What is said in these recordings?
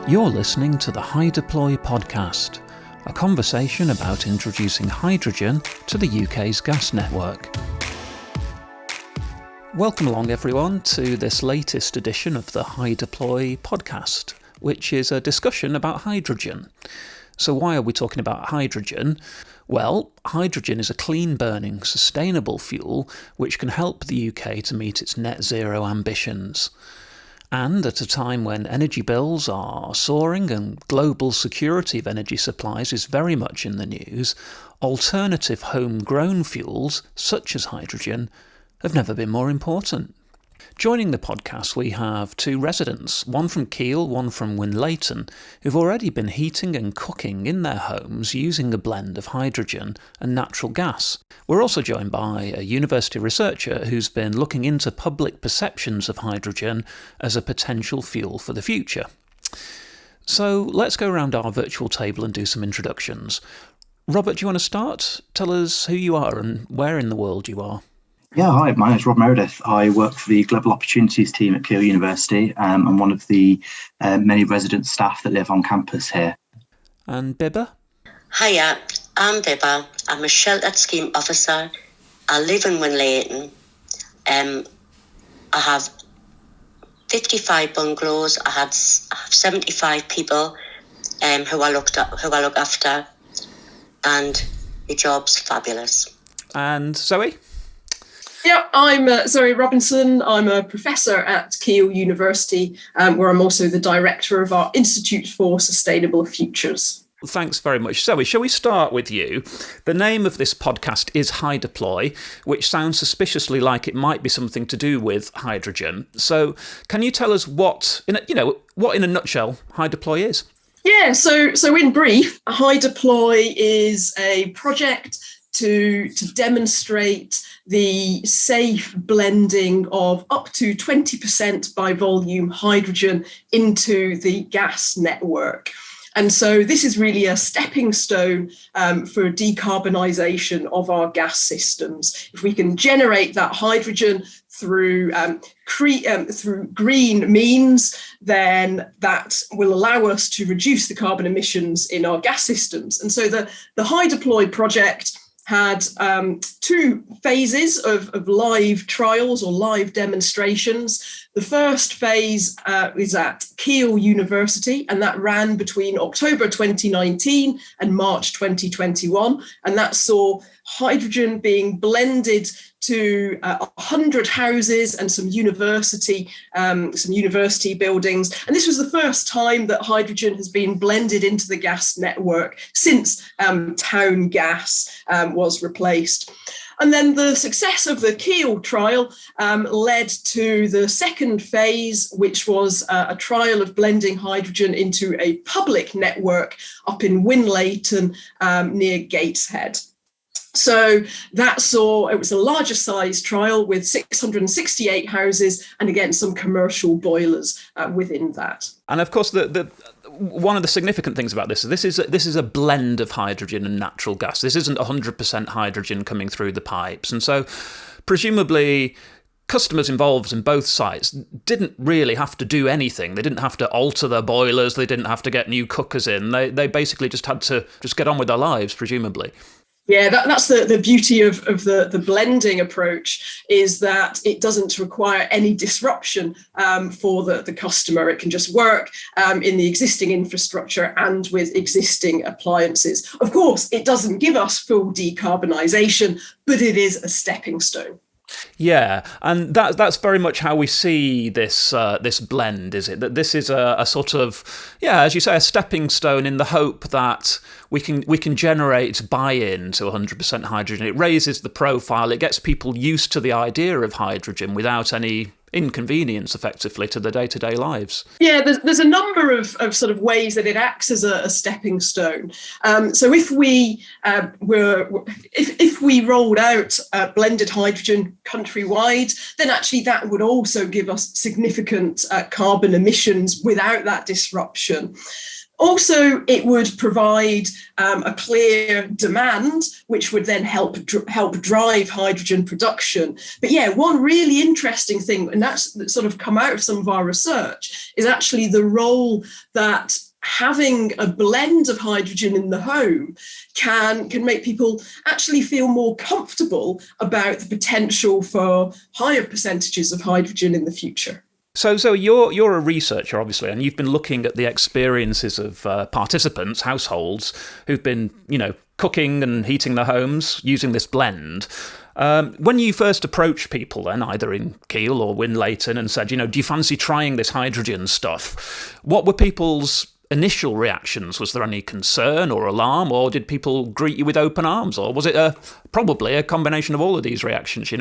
You're listening to the HyDeploy podcast, a conversation about introducing hydrogen to the UK's gas network. Welcome along everyone to this latest edition of the HyDeploy podcast, which is a discussion about hydrogen. So why are we talking about hydrogen? Well, hydrogen is a clean-burning, sustainable fuel which can help the UK to meet its net zero ambitions. And at a time when energy bills are soaring and global security of energy supplies is very much in the news, alternative homegrown fuels, such as hydrogen, have never been more important. Joining the podcast we have two residents, one from Keele, one from Winlaton, who've already been heating and cooking in their homes using a blend of hydrogen and natural gas. We're also joined by a university researcher who's been looking into public perceptions of hydrogen as a potential fuel for the future. So let's go around our virtual table and do some introductions. Robert, do you want to start? Tell us who you are and where in the world you are. Yeah, hi, my name is Rob Meredith. I work for the Global Opportunities team at Keele University. I'm one of the many resident staff that live on campus here. And Bibba? Hiya, I'm Bibba. I'm a sheltered scheme officer. I live in Winlaton. I have 55 bungalows. I have 75 people who I look after, and the job's fabulous. And Zoe? Yeah, I'm Zoe Robinson. I'm a professor at Keele University, where I'm also the director of our Institute for Sustainable Futures. Thanks very much. Zoe, shall we start with you? The name of this podcast is HyDeploy, which sounds suspiciously like it might be something to do with hydrogen. So can you tell us what in a nutshell HyDeploy is? Yeah, so in brief, HyDeploy is a project to demonstrate the safe blending of up to 20% by volume hydrogen into the gas network. And so this is really a stepping stone for decarbonisation of our gas systems. If we can generate that hydrogen through green means, then that will allow us to reduce the carbon emissions in our gas systems. And so the HyDeploy project had two phases of live trials or live demonstrations. The first phase is at Keele University, and that ran between October 2019 and March 2021. And that saw hydrogen being blended to 100 houses and some university buildings. And this was the first time that hydrogen has been blended into the gas network since town gas was replaced. And then the success of the Keele trial led to the second phase, which was a trial of blending hydrogen into a public network up in Winlaton near Gateshead. So it was a larger size trial with 668 houses and again some commercial boilers within that. And of course, the one of the significant things about this is a blend of hydrogen and natural gas. This isn't 100% hydrogen coming through the pipes, and so presumably customers involved in both sites didn't really have to do anything. They didn't have to alter their boilers. They didn't have to get new cookers in. They basically just had to get on with their lives, presumably. Yeah, that's the beauty of the blending approach, is that it doesn't require any disruption for the customer. It can just work in the existing infrastructure and with existing appliances. Of course, it doesn't give us full decarbonisation, but it is a stepping stone. Yeah, and that's very much how we see this blend, is it? That this is a sort of, as you say, a stepping stone in the hope that we can generate buy-in to 100% hydrogen. It raises the profile. It gets people used to the idea of hydrogen without any inconvenience, effectively, to their day-to-day lives. Yeah, there's a number of sort of ways that it acts as a stepping stone. So if we rolled out blended hydrogen countrywide, then actually that would also give us significant carbon emissions without that disruption. Also, it would provide a clear demand, which would then help drive hydrogen production. But yeah, one really interesting thing, and that's sort of come out of some of our research, is actually the role that having a blend of hydrogen in the home can make people actually feel more comfortable about the potential for higher percentages of hydrogen in the future. So you're a researcher, obviously, and you've been looking at the experiences of participants, households, who've been, cooking and heating their homes using this blend. When you first approached people then, either in Keele or Winlayton, and said, do you fancy trying this hydrogen stuff? What were people's initial reactions? Was there any concern or alarm, or did people greet you with open arms? Or was it probably a combination of all of these reactions,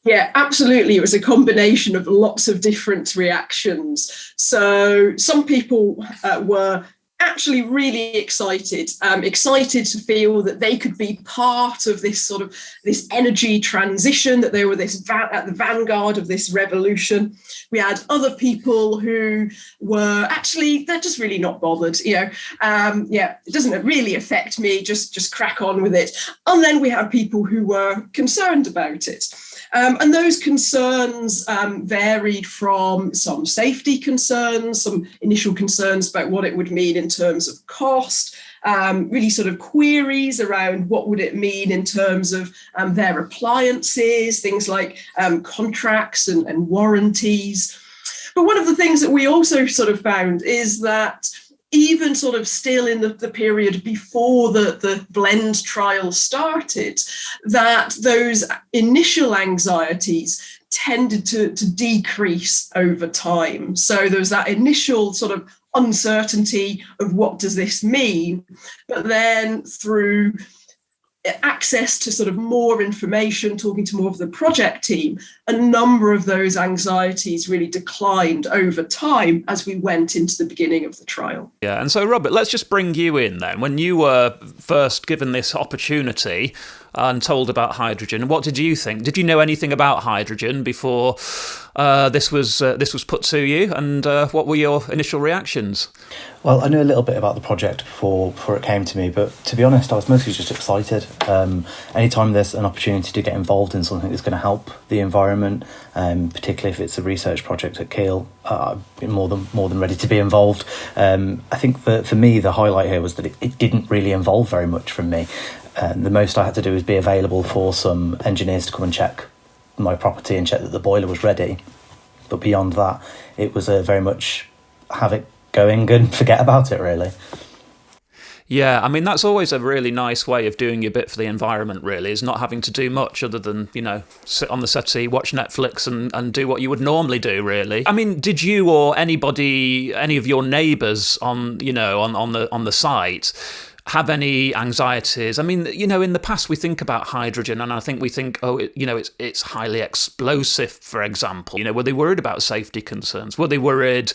Yeah, absolutely. It was a combination of lots of different reactions. So some people were actually really excited to feel that they could be part of this this energy transition, that they were at the vanguard of this revolution. We had other people who were they're just really not bothered. It doesn't really affect me, just crack on with it. And then we had people who were concerned about it. And those concerns varied from some safety concerns, some initial concerns about what it would mean in terms of cost, really sort of queries around what would it mean in terms of their appliances, things like contracts and warranties. But one of the things that we also sort of found is that even sort of still in the period before the blend trial started, that those initial anxieties tended to decrease over time. So there was that initial sort of uncertainty of what does this mean, but then through access to sort of more information, talking to more of the project team, a number of those anxieties really declined over time as we went into the beginning of the trial. Yeah, and so Robert, let's just bring you in then. When you were first given this opportunity and told about hydrogen, what did you think? Did you know anything about hydrogen before this was put to you, and what were your initial reactions? Well, I knew a little bit about the project before it came to me, but to be honest, I was mostly just excited. Anytime there's an opportunity to get involved in something that's going to help the environment, particularly if it's a research project at Keele, I've been more than ready to be involved. I think for me, the highlight here was that it didn't really involve very much from me. The most I had to do was be available for some engineers to come and check my property and check that the boiler was ready. But beyond that, it was very much have it going and forget about it, really. Yeah, I mean, that's always a really nice way of doing your bit for the environment, really, is not having to do much other than, sit on the settee, watch Netflix and do what you would normally do, really. I mean, did you or any of your neighbours on the site have any anxieties? I mean, in the past we think about hydrogen and I think we think, it's highly explosive, for example. Were they worried about safety concerns? Were they worried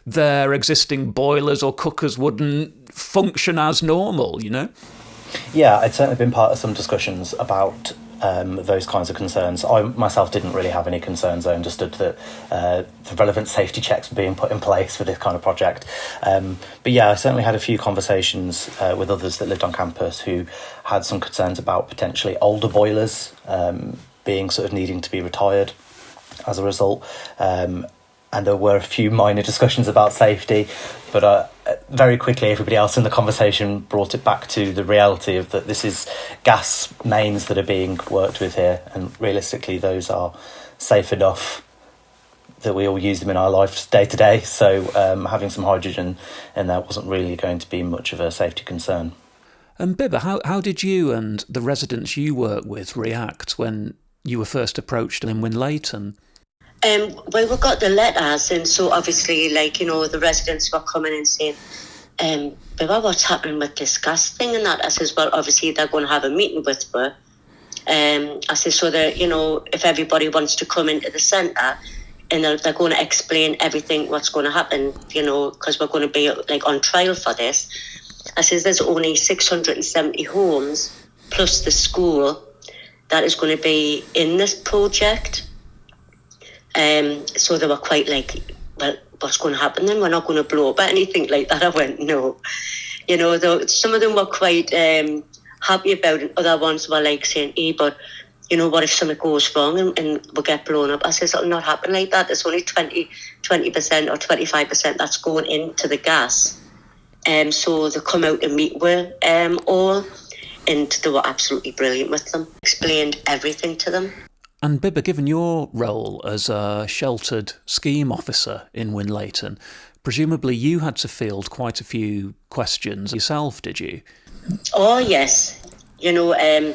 their existing boilers or cookers wouldn't function as normal, Yeah, I'd certainly been part of some discussions about those kinds of concerns. I myself didn't really have any concerns. I understood that the relevant safety checks were being put in place for this kind of project. But yeah, I certainly had a few conversations with others that lived on campus who had some concerns about potentially older boilers being sort of needing to be retired as a result. And there were a few minor discussions about safety, but very quickly everybody else in the conversation brought it back to the reality of that this is gas mains that are being worked with here, and realistically those are safe enough that we all use them in our lives day to day, so having some hydrogen in there wasn't really going to be much of a safety concern. And Bibba, how did you and the residents you work with react when you were first approached in Winlayton? Well, we got the letters, and so obviously, the residents were coming and saying, Bibba, what's happening with this gas thing and that? I says, well, obviously they're going to have a meeting with me. I says, so that, if everybody wants to come into the centre, and they're going to explain everything, what's going to happen, because we're going to be on trial for this. I says, there's only 670 homes plus the school that is going to be in this project. So they were quite what's going to happen then? We're not going to blow up or anything like that. I went, no. You know, though some of them were quite happy about it. Other ones were like saying, but you know, what if something goes wrong and we get blown up? I says, it'll not happen like that. There's only 20% or 25% that's going into the gas. So they come out and meet with all, and they were absolutely brilliant with them. Explained everything to them. And Bibba, given your role as a sheltered scheme officer in Winlayton, presumably you had to field quite a few questions yourself, did you? Oh, yes. You know, I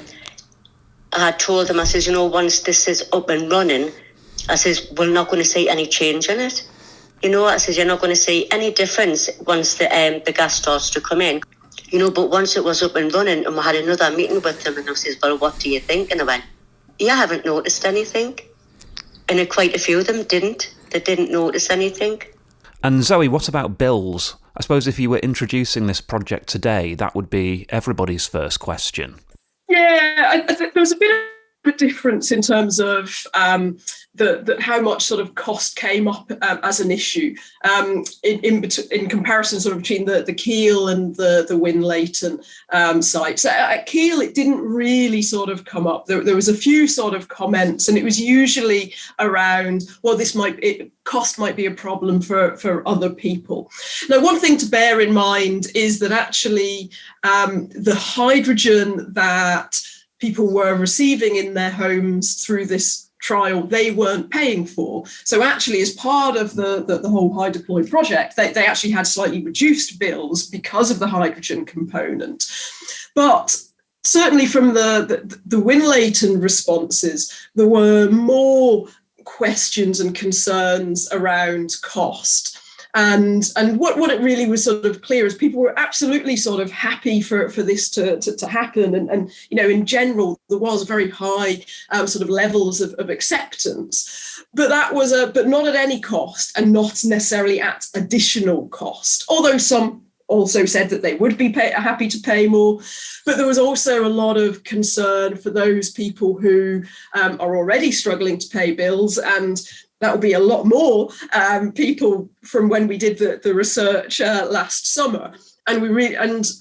had told them, I says, you know, once this is up and running, I says, we're not going to see any change in it. You know, I says, you're not going to see any difference once the gas starts to come in. You know, but once it was up and running and we had another meeting with them and I says, well, what do you think? And I went, I haven't noticed anything. And quite a few of them didn't. They didn't notice anything. And Zoe, what about bills? I suppose if you were introducing this project today, that would be everybody's first question. Yeah, I think there was a bit of a difference in terms of how much sort of cost came up as an issue in comparison sort of between the Keele and the Winlayton sites. At Keele, it didn't really sort of come up. There was a few sort of comments, and it was usually around, well, cost might be a problem for other people. Now, one thing to bear in mind is that actually the hydrogen that people were receiving in their homes through this trial, they weren't paying for. So actually, as part of the whole HyDeploy project, they actually had slightly reduced bills because of the hydrogen component. But certainly from the Winlayton responses, there were more questions and concerns around cost. And what it really was sort of clear is people were absolutely sort of happy for this to happen. And you know, in general, there was very high sort of levels of acceptance. But that was but not at any cost and not necessarily at additional cost. Although some also said that they would be happy to pay more. But there was also a lot of concern for those people who are already struggling to pay bills, and that will be a lot more people from when we did the research last summer. And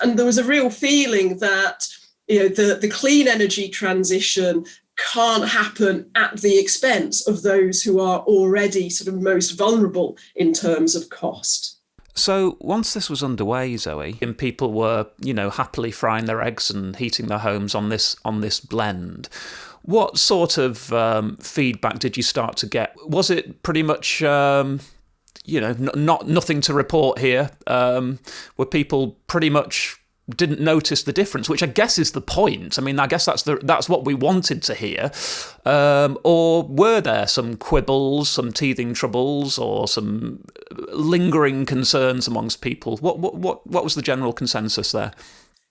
and there was a real feeling that, you know, the clean energy transition can't happen at the expense of those who are already sort of most vulnerable in terms of cost. So once this was underway, Zoe, and people were, you know, happily frying their eggs and heating their homes on this blend, what sort of feedback did you start to get? Was it pretty much, you know, nothing to report here? Were people pretty much didn't notice the difference, which I guess is the point. I mean, I guess that's what we wanted to hear. Or were there some quibbles, some teething troubles, or some lingering concerns amongst people? What was the general consensus there?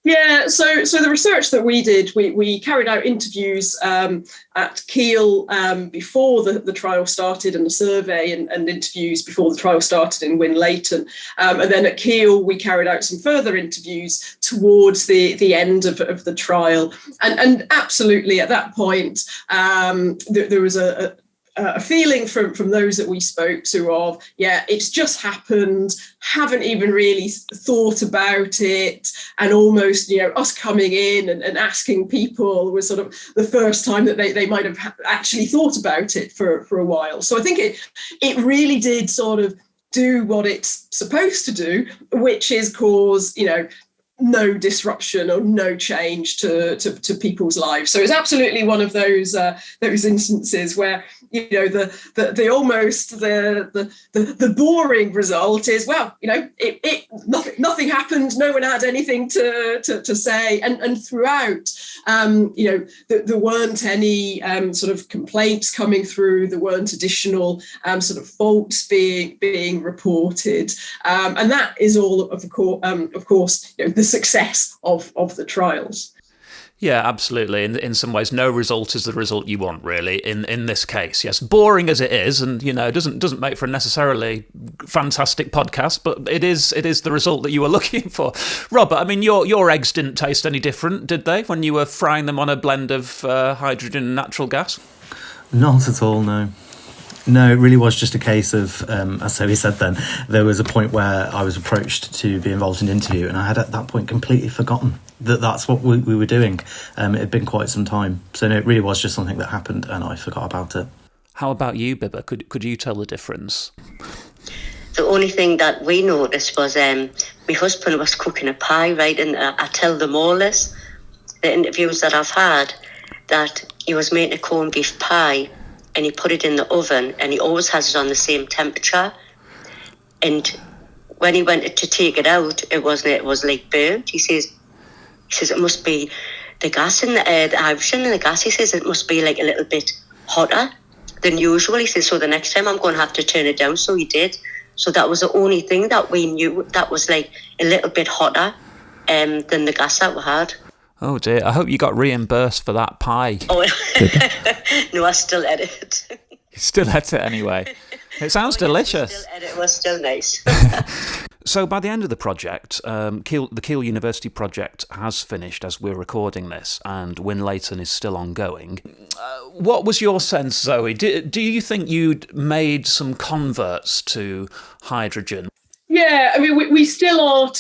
Yeah, so the research that we did, we carried out interviews at Keele before the trial started, and a survey and interviews before the trial started in Winlayton. And then at Keele, we carried out some further interviews towards the end of the trial. And absolutely, at that point, there was a feeling from those that we spoke to of, yeah, it's just happened, haven't even really thought about it, and almost, you know, us coming in and asking people was sort of the first time that they might have actually thought about it for a while. So I think it really did sort of do what it's supposed to do, which is cause, you know, no disruption or no change to people's lives. So it's absolutely one of those instances where, you know, the almost the boring result is, well, you know, nothing happened, no one had anything to say, and throughout, you know, there weren't any sort of complaints coming through, there weren't additional sort of faults being reported, and that is all of course, you know, the success of the trials. Yeah, absolutely. In some ways, no result is the result you want, really, in this case. Yes, boring as it is, and, you know, it doesn't make for a necessarily fantastic podcast, but it is the result that you were looking for. Robert, I mean, your eggs didn't taste any different, did they, when you were frying them on a blend of hydrogen and natural gas? Not at all, no. No, it really was just a case of, as Zoe said then, there was a point where I was approached to be involved in an interview, and I had at that point completely forgotten that that's what we were doing. It had been quite some time. So no, it really was just something that happened and I forgot about it. How about you, Bibba? Could you tell the difference? The only thing that we noticed was my husband was cooking a pie, right? And I tell them all this, the interviews that I've had, that he was making a corned beef pie and he put it in the oven and he always has it on the same temperature. And when he went to take it out, it was like burnt. He says it must be the gas in the hydrogen in the gas. He says it must be like a little bit hotter than usual. He says, so the next time I'm going to have to turn it down. So he did. So that was the only thing that we knew that was like a little bit hotter than the gas that we had. Oh dear, I hope you got reimbursed for that pie. Oh, no, I still ate it. You still ate it anyway. It sounds delicious. It was still nice. So by the end of the project, the Keele University project has finished as we're recording this, and Winlaton is still ongoing. What was your sense, Zoe? Do you think you'd made some converts to hydrogen? Yeah, I mean, we still are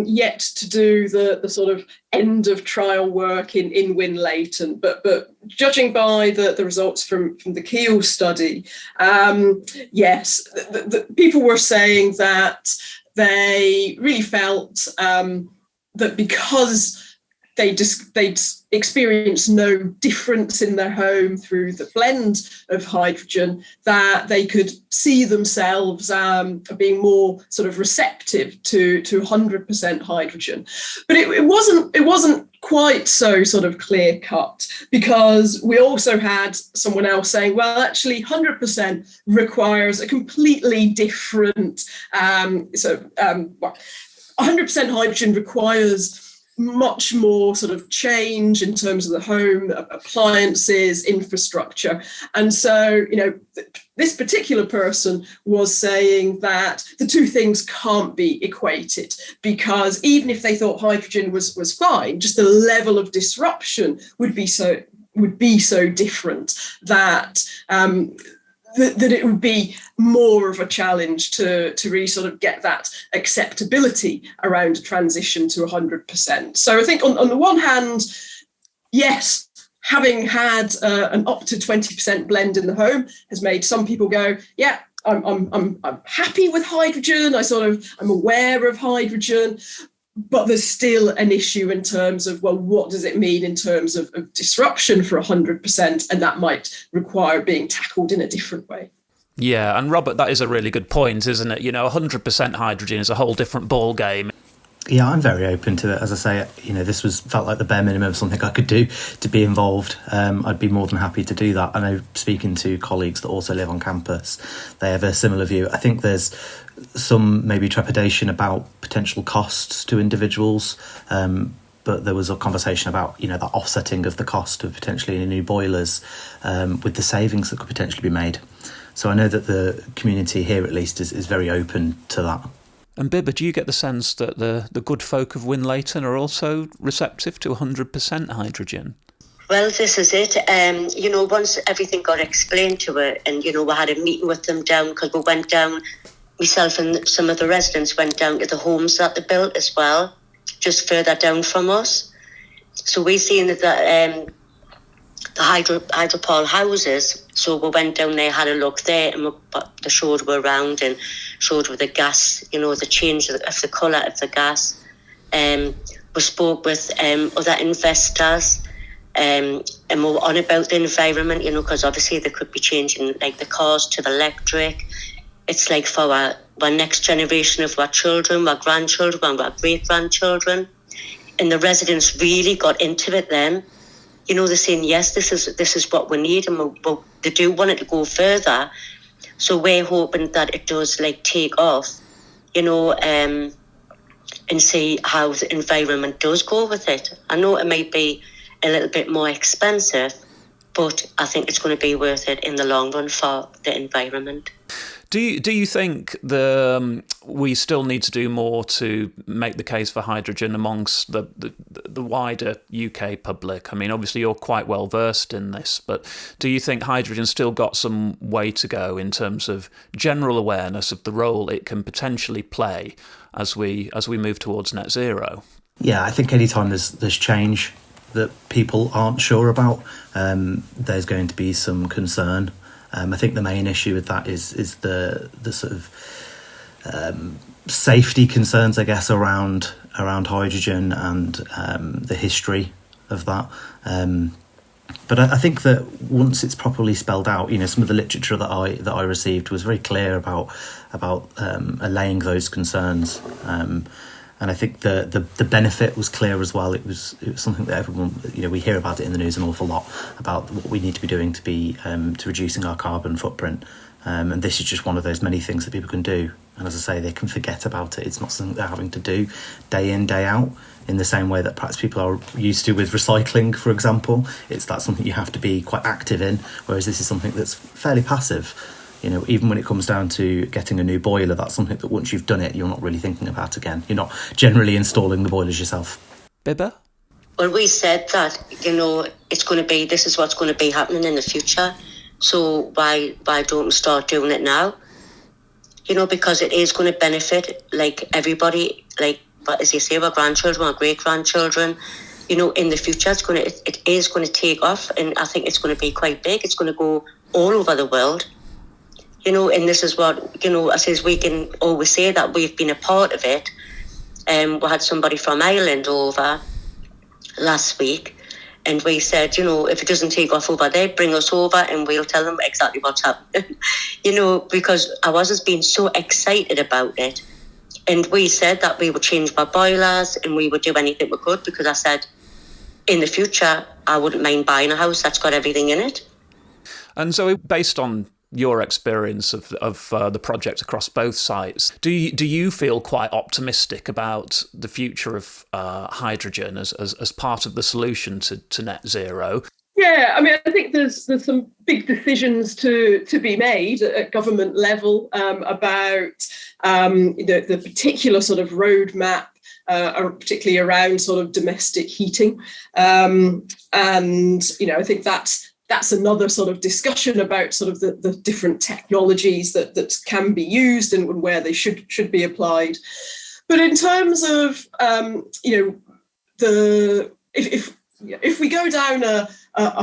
yet to do the sort of end of trial work in Winlaton, but judging by the results from the Keele study, yes, the people were saying that they really felt that because they'd experienced no difference in their home through the blend of hydrogen, that they could see themselves being more sort of receptive to 100% hydrogen. But it wasn't quite so sort of clear cut, because we also had someone else saying, well, actually 100% requires a completely different, 100% hydrogen requires much more sort of change in terms of the home, appliances, infrastructure. And so, this particular person was saying that the two things can't be equated, because even if they thought hydrogen was fine, just the level of disruption would be so different that that it would be more of a challenge to really sort of get that acceptability around a transition to 100%. So I think on the one hand, yes, having had an up to 20% blend in the home has made some people go, yeah, I'm happy with hydrogen. I'm aware of hydrogen. But there's still an issue in terms of, well, what does it mean in terms of disruption for 100%? And that might require being tackled in a different way. Yeah, and Robert, that is a really good point, isn't it? 100% hydrogen is a whole different ball game. Yeah, I'm very open to it. As I say, this felt like the bare minimum of something I could do to be involved. I'd be more than happy to do that. I know, speaking to colleagues that also live on campus, they have a similar view. I think there's some maybe trepidation about potential costs to individuals, but there was a conversation about that offsetting of the cost of potentially any new boilers with the savings that could potentially be made. So I know that the community here at least is very open to that. And Bibba, do you get the sense that the good folk of Winlaton are also receptive to 100% hydrogen? Well, this is it. Once everything got explained to her, and we had a meeting with them down, because we went down, myself and some of the residents went down to the homes that they built as well, just further down from us. So we seen that the hydropole houses. So we went down there, had a look there, and they showed we around and showed with the gas, the change of the colour of the gas. We spoke with other investors, and we were on about the environment, because obviously they could be changing like the cars to the electric. It's like for our next generation of our children, our grandchildren, our great-grandchildren. And the residents really got into it then. They're saying, yes, this is what we need, and they do want it to go further. So we're hoping that it does take off, and see how the environment does go with it. I know it might be a little bit more expensive, but I think it's going to be worth it in the long run for the environment. Do you think we still need to do more to make the case for hydrogen amongst the wider UK public? I mean, obviously you're quite well versed in this, but do you think hydrogen's still got some way to go in terms of general awareness of the role it can potentially play as we move towards net zero? Yeah, I think anytime there's change that people aren't sure about, there's going to be some concern. I think the main issue with that is the sort of safety concerns, I guess, around hydrogen and the history of that. But I think that once it's properly spelled out, some of the literature that I received was very clear about allaying those concerns. And I think the benefit was clear as well. It was something that everyone, we hear about it in the news an awful lot about what we need to be doing to reducing our carbon footprint. And this is just one of those many things that people can do. And as I say, they can forget about it. It's not something they're having to do day in, day out, in the same way that perhaps people are used to with recycling, for example. That's something you have to be quite active in, whereas this is something that's fairly passive. Even when it comes down to getting a new boiler, that's something that once you've done it, you're not really thinking about again. You're not generally installing the boilers yourself. Bibba? Well, we said that, this is what's going to be happening in the future. So why don't we start doing it now? Because it is going to benefit, like, everybody, like, as you say, our grandchildren, our great-grandchildren. In the future, it is going to take off, and I think it's going to be quite big. It's going to go all over the world. And this is what, I says we can always say that we've been a part of it. We had somebody from Ireland over last week, and we said, if it doesn't take off over there, bring us over and we'll tell them exactly what's happening. Because I was just being so excited about it. And we said that we would change our boilers and we would do anything we could, because I said, in the future, I wouldn't mind buying a house that's got everything in it. And so based on your experience of the project across both sites, do you feel quite optimistic about the future of hydrogen as part of the solution to net zero? Yeah, I mean, I think there's some big decisions to be made at government level about the particular sort of roadmap, particularly around sort of domestic heating, and I think that's another sort of discussion about sort of the different technologies that can be used and where they should be applied. But in terms of if we go down a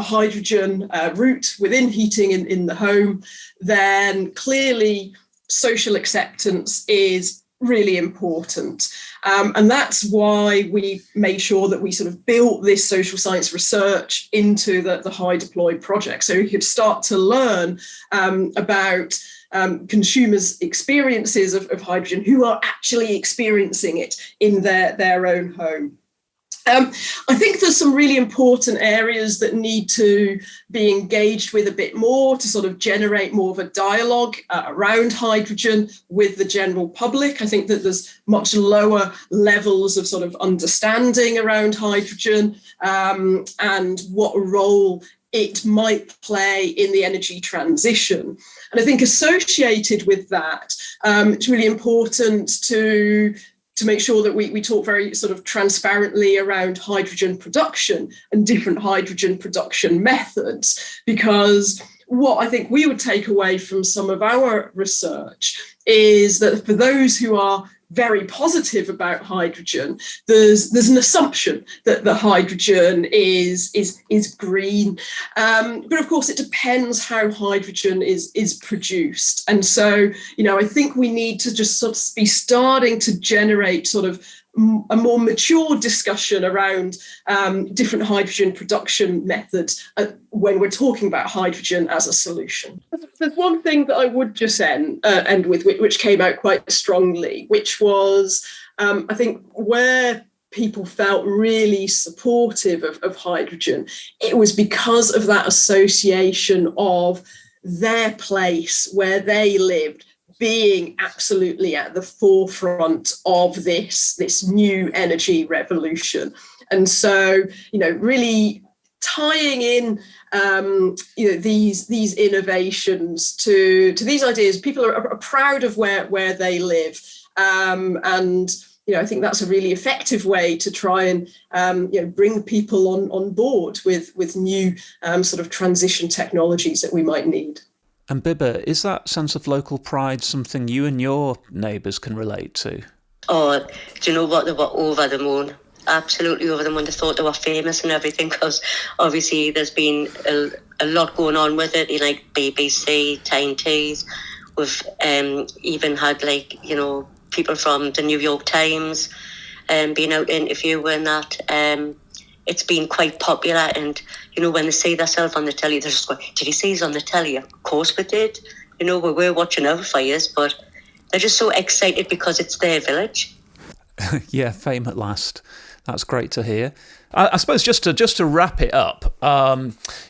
hydrogen route within heating in the home, then clearly social acceptance is really important. And that's why we made sure that we sort of built this social science research into the HyDeploy project. So we could start to learn about consumers' experiences of hydrogen, who are actually experiencing it in their own home. I think there's some really important areas that need to be engaged with a bit more to sort of generate more of a dialogue around hydrogen with the general public. I think that there's much lower levels of sort of understanding around hydrogen and what role it might play in the energy transition. And I think associated with that, it's really important to make sure that we talk very sort of transparently around hydrogen production and different hydrogen production methods, because what I think we would take away from some of our research is that for those who are very positive about hydrogen, there's an assumption that the hydrogen is green, but of course it depends how hydrogen is produced. And so I think we need to just sort of be starting to generate sort of a more mature discussion around different hydrogen production methods when we're talking about hydrogen as a solution. There's one thing that I would just end with, which came out quite strongly, which was, I think, where people felt really supportive of hydrogen, it was because of that association of their place where they lived being absolutely at the forefront of this new energy revolution. And so, really tying in these innovations to these ideas. People are proud of where they live, and I think that's a really effective way to try and bring people on board with new sort of transition technologies that we might need. And Bibba, is that sense of local pride something you and your neighbours can relate to? Oh, do you know what? They were over the moon. Absolutely over the moon. They thought they were famous and everything, because obviously there's been a lot going on with it, like BBC, TNTs. We've even had people from the New York Times being out interviewing that. It's been quite popular, and when they see themselves on the telly, they're just going, "Did you see he's on the telly?" Of course we did. We were watching our fires, but they're just so excited because it's their village. Yeah, fame at last. That's great to hear. I suppose just to wrap it up,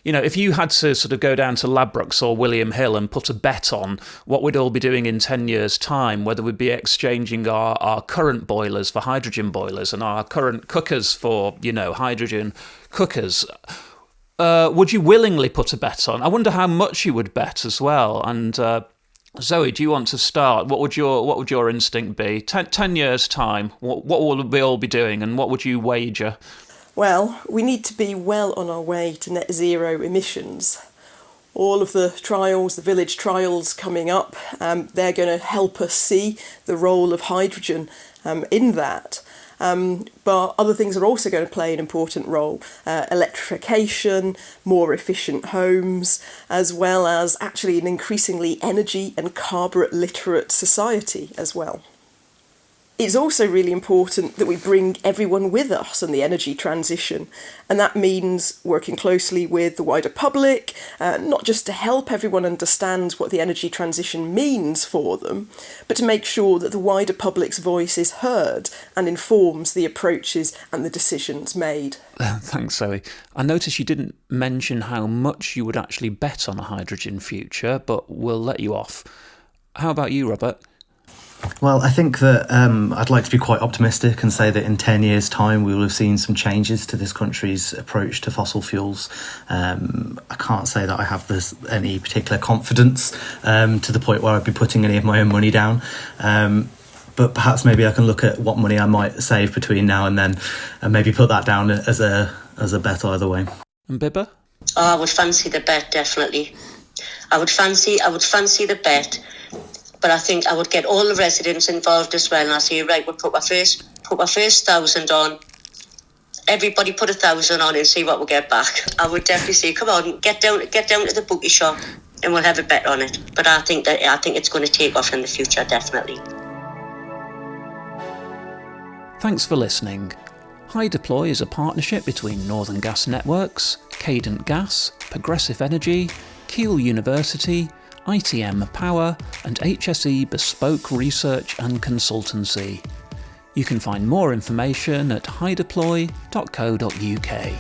if you had to sort of go down to Ladbrokes or William Hill and put a bet on what we'd all be doing in 10 years' time, whether we'd be exchanging our current boilers for hydrogen boilers and our current cookers for, hydrogen cookers, would you willingly put a bet on? I wonder how much you would bet as well. And Zoe, do you want to start? What would your instinct be? 10 years' time, what will we all be doing, and what would you wager? Well, we need to be well on our way to net zero emissions. All of the trials, the village trials coming up, they're going to help us see the role of hydrogen in that. But other things are also going to play an important role. Electrification, more efficient homes, as well as actually an increasingly energy and carbon literate society as well. It's also really important that we bring everyone with us in the energy transition, and that means working closely with the wider public, not just to help everyone understand what the energy transition means for them, but to make sure that the wider public's voice is heard and informs the approaches and the decisions made. Thanks, Zoe. I noticed you didn't mention how much you would actually bet on a hydrogen future, but we'll let you off. How about you, Robert? Well, I think that I'd like to be quite optimistic and say that in 10 years' time we will have seen some changes to this country's approach to fossil fuels. I can't say that I have any particular confidence to the point where I'd be putting any of my own money down. But perhaps maybe I can look at what money I might save between now and then and maybe put that down as a bet either way. And Bibba? Oh, I would fancy the bet, definitely. I would fancy the bet. But I think I would get all the residents involved as well, and I say, right, we'll put my first 1,000 on. Everybody put 1,000 on and see what we'll get back. I would definitely say, come on, get down to the bookie shop, and we'll have a bet on it. But I think it's going to take off in the future, definitely. Thanks for listening. HyDeploy is a partnership between Northern Gas Networks, Cadent Gas, Progressive Energy, Keele University, ITM Power and HSE Bespoke Research and Consultancy. You can find more information at hydeploy.co.uk.